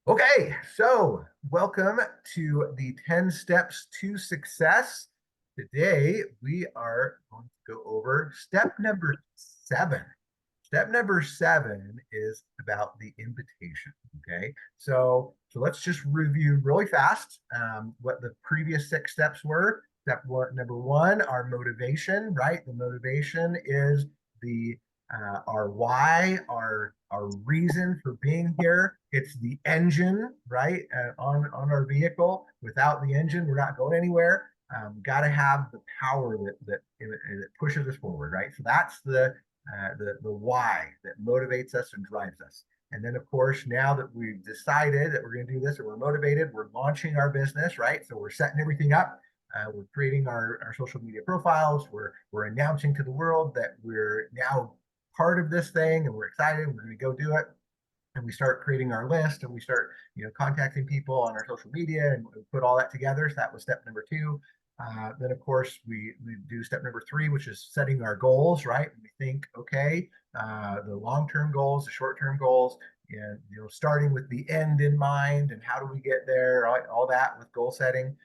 Okay, so welcome to the 10 Steps to Success. Today we are going to go over step number 7. Step number 7 is about the invitation. Okay, so let's just review really fast what the previous 6 steps were. Step one, number 1, our motivation, right? The motivation is the our why, our reason for being here. It's the engine, right, on our vehicle. Without the engine, we're not going anywhere. Got to have the power that pushes us forward, right? So that's the why that motivates us and drives us. And then, of course, now that we've decided that we're going to do this and we're motivated, we're launching our business, right? So we're setting everything up. We're creating our social media profiles. We're announcing to the world that we're now part of this thing and we're excited. We're going to go do it. And we start creating our list and we start, contacting people on our social media and we put all that together. So that was step number 2. Then, of course, we do step number 3, which is setting our goals, right? We think, okay, the long-term goals, the short-term goals, and starting with the end in mind and how do we get there, all that with goal setting.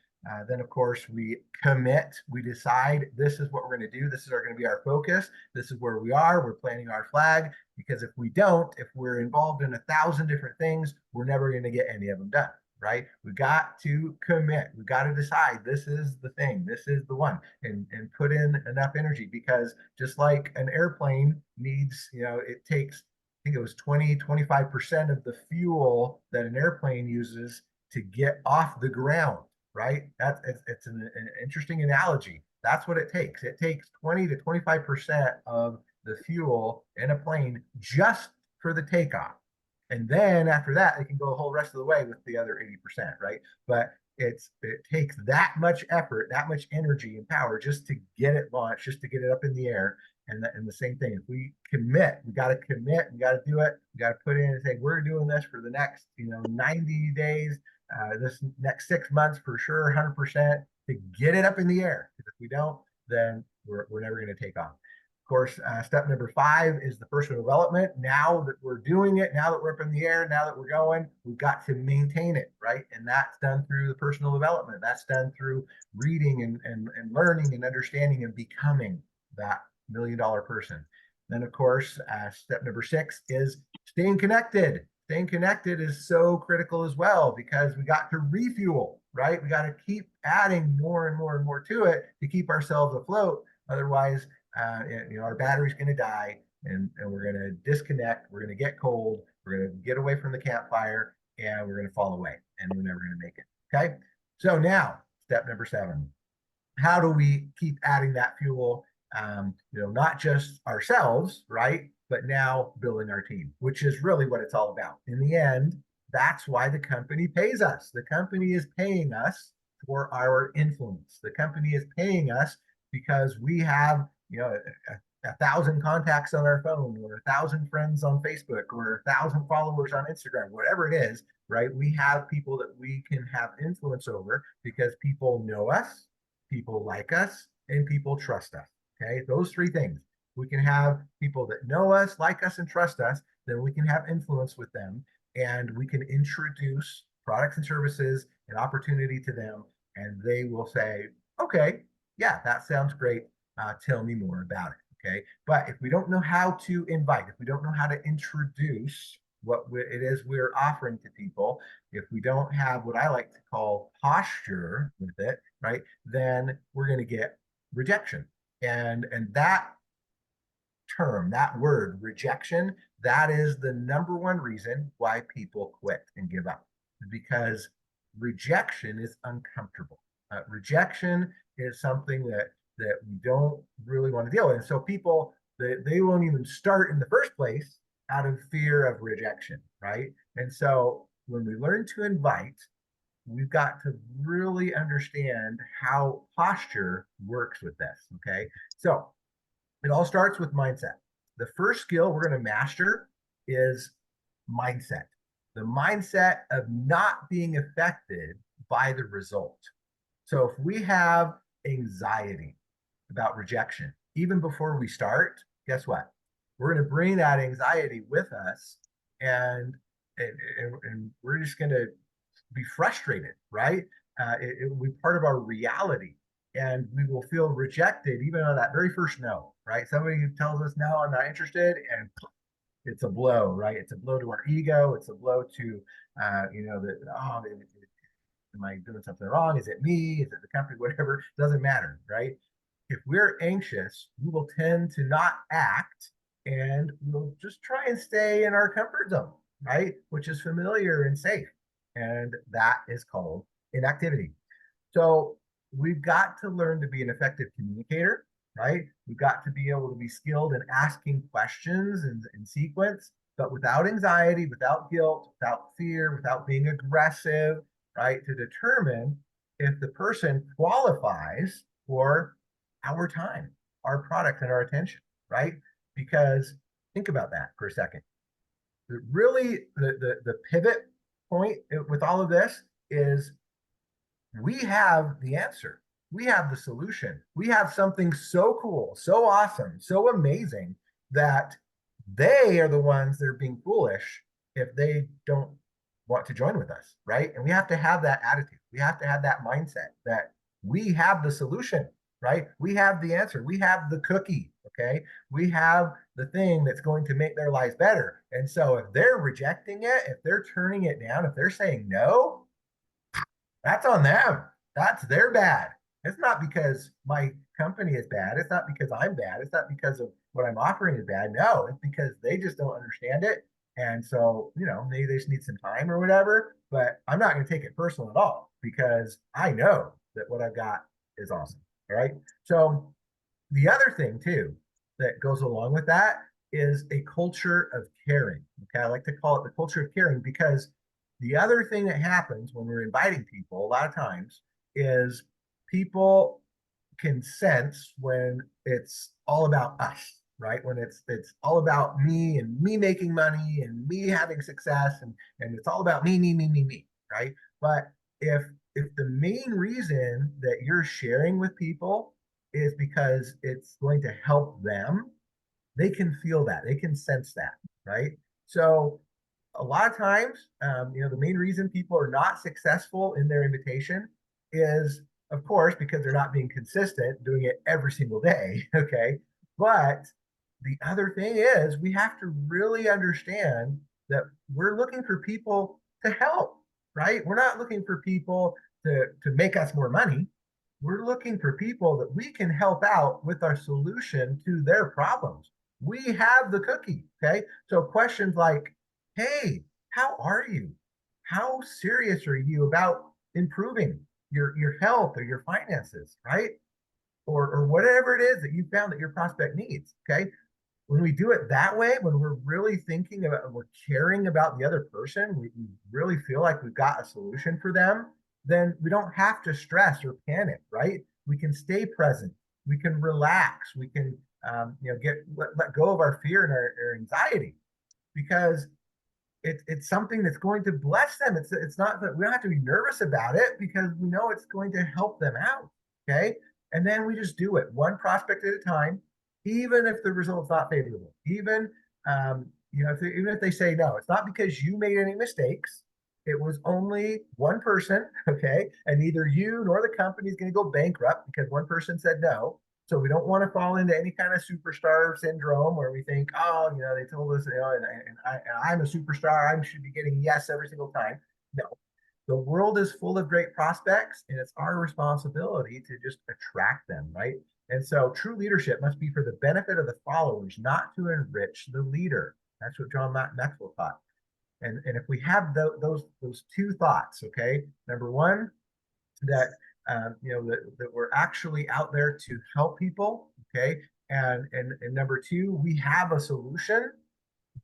Then, of course, we commit. We decide this is what we're going to do. This is going to be our focus. This is where we are. We're planting our flag because if we don't, if we're involved in 1,000 different things, we're never going to get any of them done, right? We got to commit. We got to decide this is the thing. This is the one, and put in enough energy because just like an airplane needs, it takes, I think it was 20-25% of the fuel that an airplane uses to get off the ground, right? It's an interesting analogy. That's what it takes. It takes 20 to 25% of the fuel in a plane just for the takeoff. And then after that, it can go the whole rest of the way with the other 80%, right? But it takes that much effort, that much energy and power just to get it launched, just to get it up in the air. And the same thing, if we commit, we got to commit, we got to do it, we got to put in and say, we're doing this for the next, 90 days, this next 6 months for sure, 100% to get it up in the air. Because if we don't, then we're never going to take off. Of course, step number 5 is the personal development. Now that we're doing it, now that we're up in the air, now that we're going, we've got to maintain it, right? And that's done through the personal development. That's done through reading and learning and understanding and becoming that $1 million person. Then, of course, step number 6 is staying connected. Staying connected is so critical as well because we got to refuel, right? We got to keep adding more and more and more to it to keep ourselves afloat. Otherwise, our battery's going to die and we're going to disconnect. We're going to get cold. We're going to get away from the campfire and we're going to fall away and we're never going to make it. Okay. So now, step number 7. How do we keep adding that fuel? Not just ourselves, right? But now building our team, which is really what it's all about. In the end, that's why the company pays us. The company is paying us for our influence. The company is paying us because we have, a 1,000 contacts on our phone or 1,000 friends on Facebook or 1,000 followers on Instagram, whatever it is, right? We have people that we can have influence over because people know us, people like us, and people trust us. Okay, those 3 things. We can have people that know us, like us, and trust us. Then we can have influence with them, and we can introduce products and services and opportunity to them, and they will say, "Okay, yeah, that sounds great. Tell me more about it." Okay, but if we don't know how to invite, if we don't know how to introduce what it is we're offering to people, if we don't have what I like to call posture with it, right, then we're going to get rejection. And that term, that word, rejection, that is the number one reason why people quit and give up. Because rejection is uncomfortable. Rejection is something that we don't really want to deal with. And so people they won't even start in the first place out of fear of rejection, right? And so when we learn to invite, we've got to really understand how posture works with this. Okay. So it all starts with mindset. The first skill we're going to master is mindset, the mindset of not being affected by the result. So if we have anxiety about rejection, even before we start, guess what? We're going to bring that anxiety with us and and we're just going to be frustrated, right? It will be part of our reality, and we will feel rejected even on that very first no, right? Somebody who tells us no, I'm not interested, and it's a blow, right? It's a blow to our ego. It's a blow to, that, oh, am I doing something wrong? Is it me? Is it the company? Whatever, doesn't matter, right? If we're anxious, we will tend to not act, and we'll just try and stay in our comfort zone, right? Which is familiar and safe. And that is called inactivity. So we've got to learn to be an effective communicator, right? We've got to be able to be skilled in asking questions in sequence, but without anxiety, without guilt, without fear, without being aggressive, right? To determine if the person qualifies for our time, our product, and our attention, right? Because think about that for a second. Really, the pivot point with all of this is we have the answer. We have the solution. We have something so cool, so awesome, so amazing that they are the ones that are being foolish if they don't want to join with us, right? And we have to have that attitude. We have to have that mindset that we have the solution, right? We have the answer. We have the cookie, okay? We have the thing that's going to make their lives better. And so if they're rejecting it, if they're turning it down, if they're saying no, that's on them. That's their bad. It's not because my company is bad. It's not because I'm bad. It's not because of what I'm offering is bad. No, it's because they just don't understand it. And so, maybe they just need some time or whatever. But I'm not going to take it personal at all because I know that what I've got is awesome. All right. So the other thing too that goes along with that is a culture of caring. Okay, I like to call it the culture of caring because the other thing that happens when we're inviting people a lot of times is people can sense when it's all about us, right? When it's all about me and me making money and me having success and it's all about me, right? But if the main reason that you're sharing with people is because it's going to help them, they can feel that, they can sense that, right? So a lot of times, the main reason people are not successful in their invitation is, of course, because they're not being consistent, doing it every single day. Okay. But the other thing is, we have to really understand that we're looking for people to help, right? We're not looking for people to make us more money. We're looking for people that we can help out with our solution to their problems. We have the cookie. Okay. So questions like, hey, how are you? How serious are you about improving your health or your finances, right? Or whatever it is that you found that your prospect needs. Okay. When we do it that way, when we're really thinking about, we're caring about the other person, we really feel like we've got a solution for them, then we don't have to stress or panic, right? We can stay present. We can relax. We can, let go of our fear and our anxiety because it's something that's going to bless them. It's not that we don't have to be nervous about it because we know it's going to help them out. Okay. And then we just do it one prospect at a time, even if the result's not favorable. Even if they say no, it's not because you made any mistakes. It was only one person, okay? And neither you nor the company is going to go bankrupt because one person said no. So we don't want to fall into any kind of superstar syndrome where we think, oh, they told us, and I'm a superstar. I should be getting yes every single time. No, the world is full of great prospects, and it's our responsibility to just attract them, right? And so true leadership must be for the benefit of the followers, not to enrich the leader. That's what John Maxwell taught. And if we have those two thoughts, okay, number one, that that we're actually out there to help people, okay, and number two, we have a solution,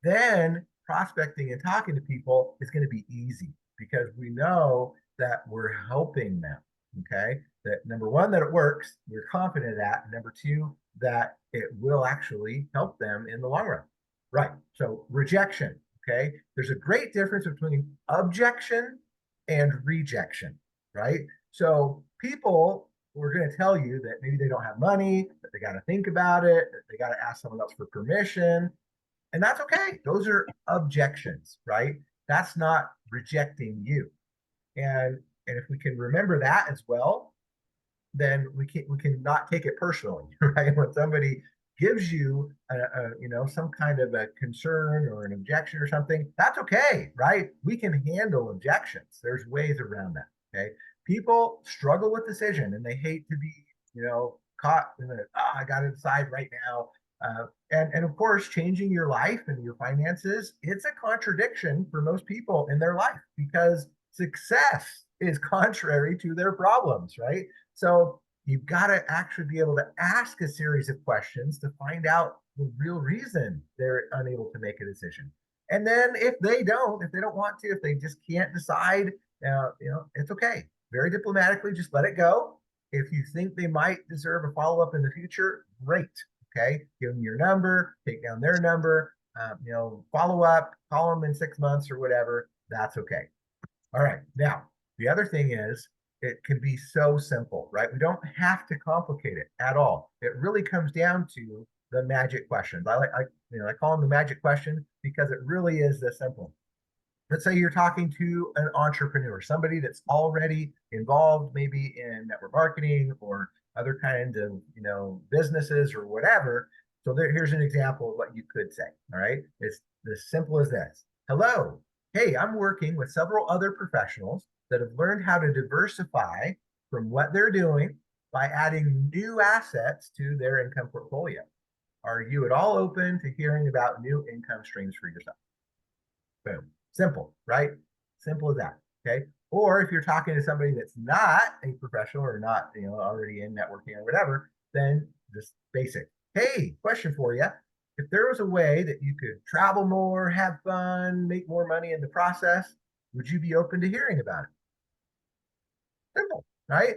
then prospecting and talking to people is going to be easy because we know that we're helping them, okay, that number one, that it works, we're confident of that, and number two, that it will actually help them in the long run, right? So rejection, okay, there's a great difference between objection and rejection, right? So people were going to tell you that maybe they don't have money, that they got to think about it, that they got to ask someone else for permission. And that's okay. Those are objections, right? That's not rejecting you. And if we can remember that as well, then we can not take it personally, right? When somebody gives you some kind of a concern or an objection or something, that's okay, right? We can handle objections. There's ways around that. Okay. People struggle with decision and they hate to be, caught in the, I got to decide right now. And of course, changing your life and your finances, it's a contradiction for most people in their life because success is contrary to their problems, right? So you've got to actually be able to ask a series of questions to find out the real reason they're unable to make a decision. And then if they don't want to, if they just can't decide, it's okay. Very diplomatically, just let it go. If you think they might deserve a follow up in the future, great. Okay, give them your number, take down their number, follow up, call them in 6 months or whatever. That's okay. All right. Now, the other thing is it can be so simple, right? We don't have to complicate it at all. It really comes down to the magic questions. I call them the magic question because it really is this simple. Let's say you're talking to an entrepreneur, somebody that's already involved maybe in network marketing or other kinds of, businesses or whatever. So here's an example of what you could say. All right. It's as simple as this. Hello. Hey, I'm working with several other professionals that have learned how to diversify from what they're doing by adding new assets to their income portfolio. Are you at all open to hearing about new income streams for yourself? Boom. Simple, right? Simple as that. Okay. Or if you're talking to somebody that's not a professional or not, already in networking or whatever, then just basic. Hey, question for you. If there was a way that you could travel more, have fun, make more money in the process, would you be open to hearing about it? Simple, right?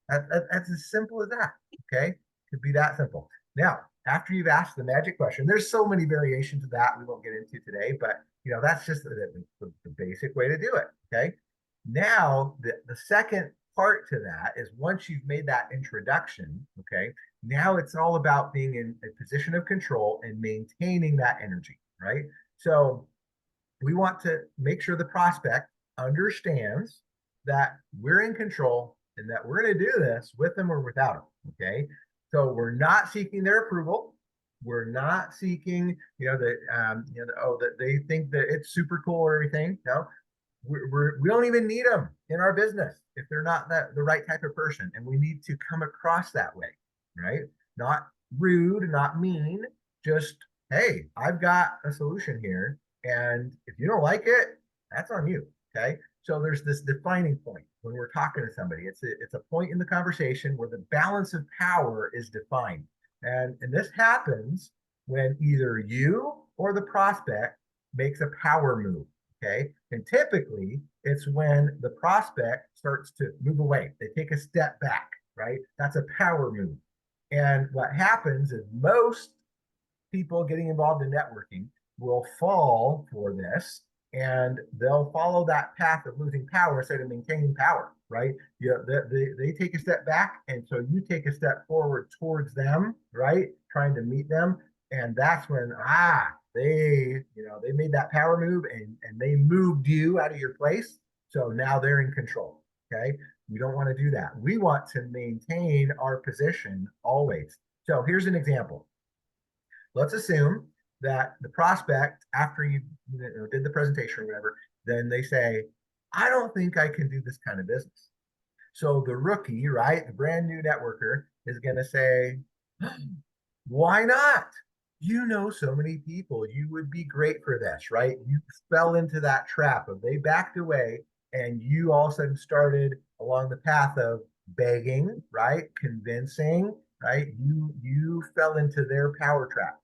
That's as simple as that. Okay. Could be that simple. Now, after you've asked the magic question, there's so many variations of that we won't get into today, but that's just the basic way to do it. Okay. Now, the second part to that is once you've made that introduction, okay, now it's all about being in a position of control and maintaining that energy, right? So we want to make sure the prospect understands that we're in control and that we're going to do this with them or without them. Okay. So we're not seeking their approval. We're not seeking, that they think that it's super cool or everything. No, we don't even need them in our business if they're not the right type of person. And we need to come across that way, right? Not rude, not mean, just, hey, I've got a solution here. And if you don't like it, that's on you. Okay. So there's this defining point when we're talking to somebody. It's a point in the conversation where the balance of power is defined. And this happens when either you or the prospect makes a power move. Okay. And typically it's when the prospect starts to move away. They take a step back, right? That's a power move. And what happens is most people getting involved in networking will fall for this and they'll follow that path of losing power instead of maintaining power, right? They take a step back. And so you take a step forward towards them, right? Trying to meet them. And that's when, they made that power move and they moved you out of your place. So now they're in control. Okay. We don't want to do that. We want to maintain our position always. So here's an example. Let's assume that the prospect, after you did the presentation or whatever, then they say, I don't think I can do this kind of business. So the rookie, right, the brand new networker is going to say, why not? You know so many people. You would be great for this, right? You fell into that trap of they backed away and you all of a sudden started along the path of begging, right? Convincing, right? You fell into their power trap.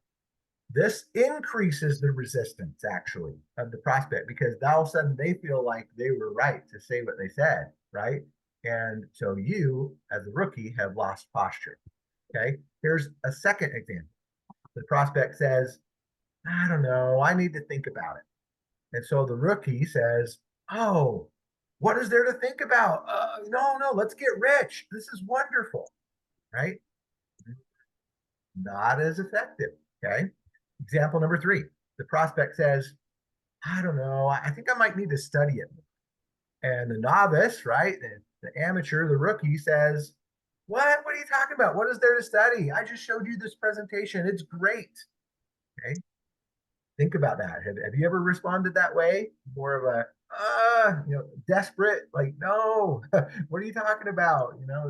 This increases the resistance actually of the prospect because all of a sudden they feel like they were right to say what they said, right? And so you, as a rookie, have lost posture. Okay. Here's a second example. The prospect says, I don't know, I need to think about it. And so the rookie says, oh, what is there to think about? No, let's get rich. This is wonderful, right? Not as effective. Okay. Example number three, the prospect says, I don't know. I think I might need to study it. And the novice, right? The amateur, the rookie says, what? What are you talking about? What is there to study? I just showed you this presentation. It's great. Okay. Think about that. Have you ever responded that way? More of a, desperate, like, no, what are you talking about? No,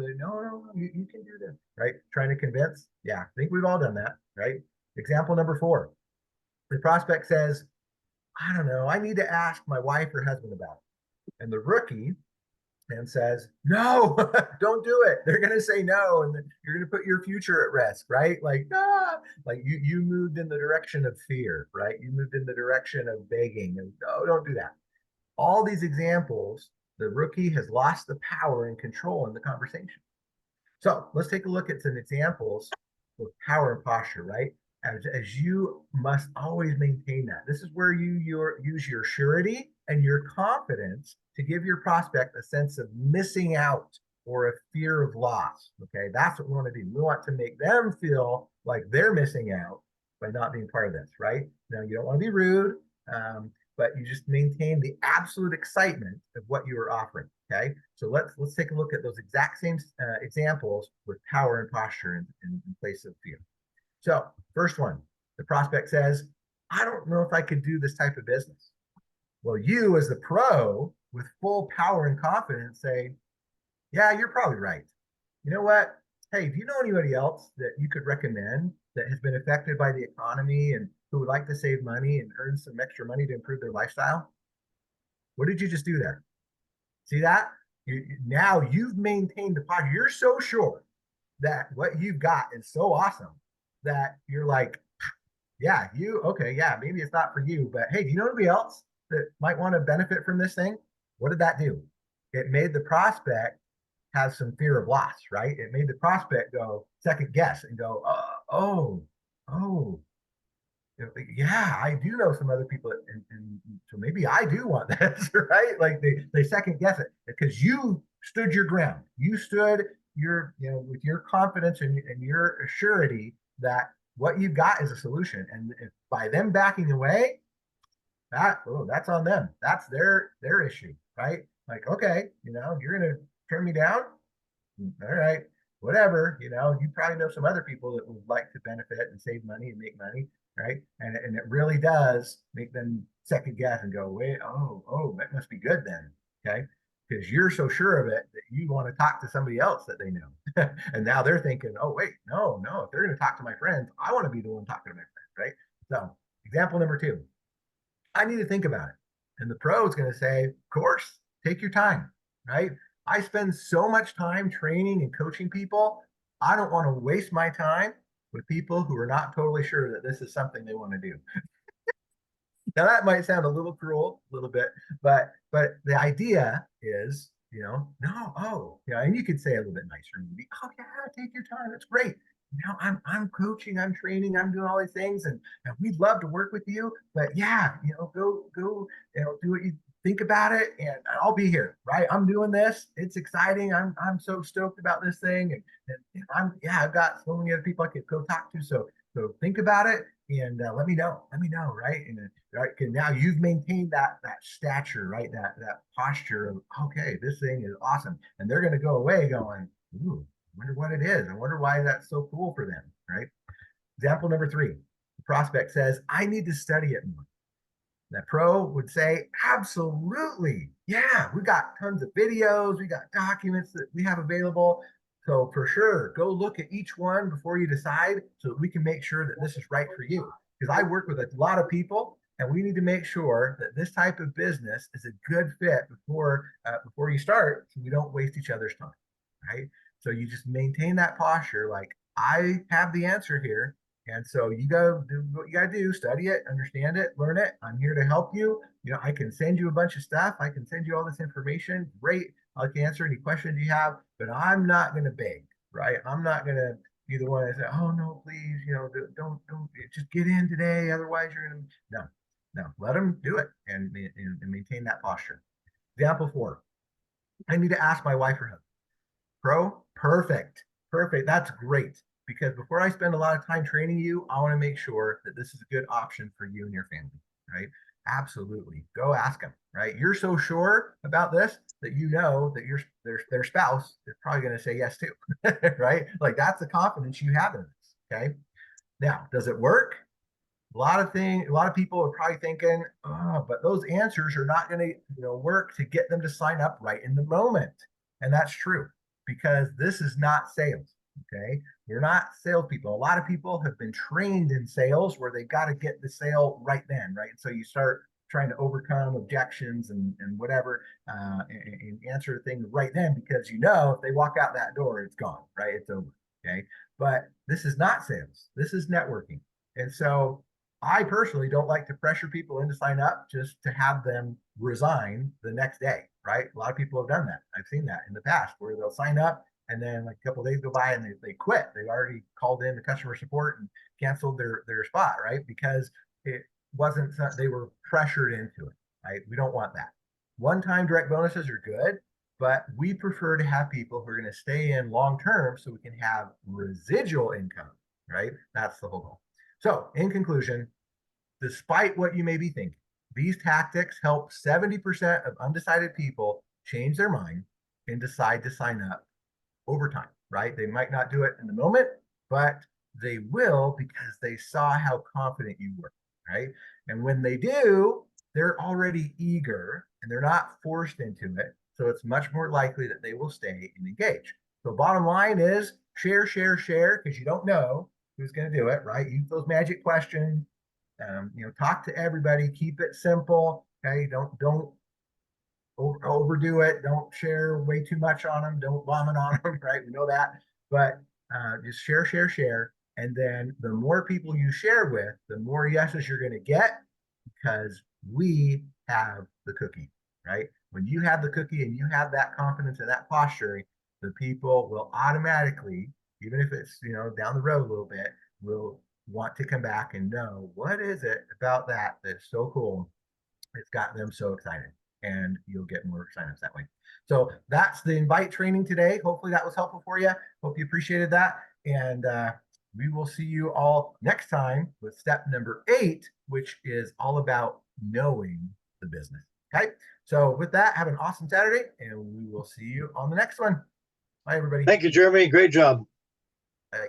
you can do this, right? Trying to convince. Yeah, I think we've all done that, right? Example number 4. The prospect says, I don't know, I need to ask my wife or husband about it. And the rookie and says, no, don't do it. They're going to say no. And then you're going to put your future at risk, right? Like, like you moved in the direction of fear, right? You moved in the direction of begging and no, don't do that. All these examples, the rookie has lost the power and control in the conversation. So let's take a look at some examples of power and posture, right? As you must always maintain that. This is where you use your surety and your confidence to give your prospect a sense of missing out or a fear of loss. Okay, that's what we want to do. We want to make them feel like they're missing out by not being part of this, right? Now, you don't want to be rude, but you just maintain the absolute excitement of what you are offering. Okay, so let's take a look at those exact same examples with power and posture in place of fear. So first one, the prospect says, I don't know if I could do this type of business. Well, you as the pro with full power and confidence say, yeah, you're probably right. You know what? Hey, do you know anybody else that you could recommend that has been affected by the economy and who would like to save money and earn some extra money to improve their lifestyle? What did you just do there? See that? Now you've maintained the posture. You're so sure that what you've got is so awesome that you're like, yeah, okay, yeah, maybe it's not for you, but hey, do you know anybody else that might want to benefit from this thing? What did that do? It made the prospect have some fear of loss, right? It made the prospect go second guess and go, oh, yeah, I do know some other people, and so maybe I do want this, right? Like they second guess it because you stood your ground. You stood with your confidence and your surety that what you've got is a solution. And if by them backing away, that's on them. That's their issue, right? Like, okay, you're gonna turn me down. All right, whatever, you probably know some other people that would like to benefit and save money and make money, right? And it really does make them second guess and go, wait, oh, that must be good then, okay? Because you're so sure of it that you want to talk to somebody else that they know. And now they're thinking, oh, wait, no, if they're going to talk to my friends, I want to be the one talking to my friends, right? So, example number 2, I need to think about it. And the pro is going to say, of course, take your time, right? I spend so much time training and coaching people. I don't want to waste my time with people who are not totally sure that this is something they want to do. Now that might sound a little cruel, a little bit, but the idea is, no, and you could say a little bit nicer, maybe, oh yeah, take your time, it's great. I'm coaching, I'm training, I'm doing all these things, and we'd love to work with you. But yeah, go, do what you think about it, and I'll be here, right? I'm doing this. It's exciting. I'm so stoked about this thing, and I've got so many other people I could go talk to. So think about it and let me know. Let me know, right? And right, because now you've maintained that stature, right? That posture of okay, this thing is awesome, and they're going to go away going, ooh, I wonder what it is. I wonder why that's so cool for them, right? Example number 3, the prospect says, I need to study it more. That pro would say, absolutely. Yeah, we got tons of videos, we got documents that we have available. So for sure, go look at each one before you decide so that we can make sure that this is right for you. Because I work with a lot of people and we need to make sure that this type of business is a good fit before you start so we don't waste each other's time, right? So you just maintain that posture like, I have the answer here. And so you go do what you got to do, study it, understand it, learn it. I'm here to help you. I can send you a bunch of stuff. I can send you all this information. Great. I can answer any questions you have, but I'm not going to beg, right? I'm not going to be the one that say, oh, no, please, don't just get in today. Otherwise, you're going to, no, let them do it and maintain that posture. Example 4, I need to ask my wife or husband. Pro, perfect. Perfect. That's great. Because before I spend a lot of time training you, I want to make sure that this is a good option for you and your family, right? Absolutely. Go ask them, right? You're so sure about this that you know that their spouse is probably going to say yes too, right? Like that's the confidence you have in this. Okay. Now, does it work? A lot of people are probably thinking, oh, but those answers are not going to, work to get them to sign up right in the moment. And that's true because this is not sales. Okay. You're not salespeople. A lot of people have been trained in sales where they've got to get the sale right then, right? So you start trying to overcome objections and whatever, and answer things right then because if they walk out that door, it's gone, right? It's over. Okay. But this is not sales. This is networking. And so I personally don't like to pressure people in to sign up just to have them resign the next day, right? A lot of people have done that. I've seen that in the past where they'll sign up and then like a couple of days go by and they quit. They've already called in the customer support and canceled their spot, right? Because it wasn't, they were pressured into it, right? We don't want that. One-time direct bonuses are good, but we prefer to have people who are going to stay in long term so we can have residual income, right? That's the whole goal. So, in conclusion, despite what you may be thinking, these tactics help 70% of undecided people change their mind and decide to sign up over time, right? They might not do it in the moment, but they will because they saw how confident you were, right? And when they do, they're already eager and they're not forced into it. So it's much more likely that they will stay and engage. So bottom line is share, share, share, because you don't know who's going to do it, right? Use those magic questions. Talk to everybody. Keep it simple. Okay, don't overdo it. Don't share way too much on them. Don't vomit on them, right? We know that. But just share, share, share. And then the more people you share with, the more yeses you're going to get because we have the cookie, right? When you have the cookie and you have that confidence and that posturing, the people will automatically, even if it's, down the road a little bit, will want to come back and know what is it about that that's so cool. It's got them so excited and you'll get more signups that way. So that's the invite training today. Hopefully that was helpful for you. Hope you appreciated that. And we will see you all next time with step number 8, which is all about knowing the business. Okay. So with that, have an awesome Saturday and we will see you on the next one. Bye, everybody. Thank you, Jeremy. Great job. Bye.